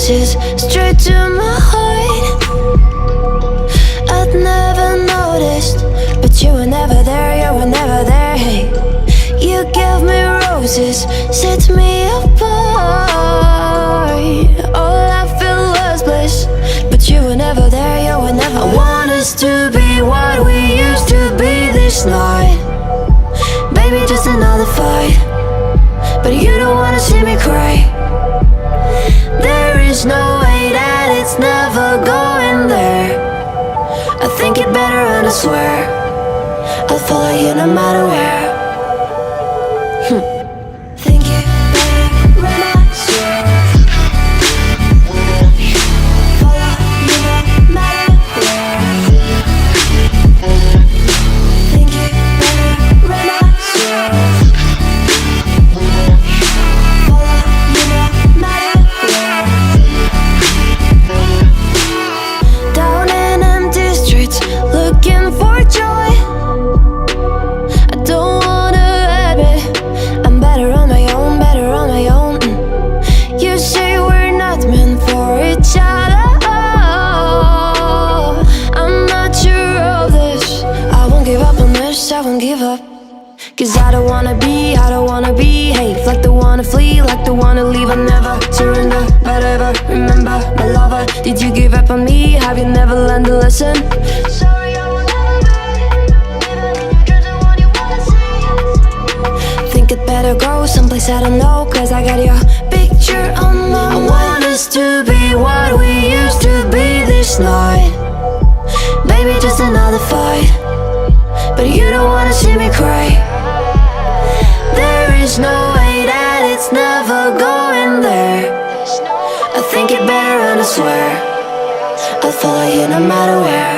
roses straight to my heart. I'd never noticed, but you were never there, you were never there. Hey, you gave me roses, set me apart. All I felt was bliss, but you were never there, you were never there. I want us to be what we used to be this night. Baby, just another fight, but you don't wanna see me cry. There is no way that it's never going there. I think it better and I swear I'll follow you no matter where. Think it better and I swear follow you no matter where. Think it better and I swear follow you no matter where. Down in empty streets, looking for joy. I don't wanna admit I'm better on my own, better on my own. You say we're not meant for each other. I'm not sure of this. I won't give up on this, I won't give up. Cause I don't wanna behave like the one to flee, like the one to leave. I never surrender, but ever remember my lover. Did you give up on me? Have you never learned a lesson? Sorry, I will never be, even in your dreams, the one you wanna see. Think it better go someplace I don't know, cause I got your picture on my mind. I want us to be what we used to be this night. Baby, just another fight, but you don't wanna see me cry. There is no way that it's never going there. I think it better and I swear I'll follow you no matter where.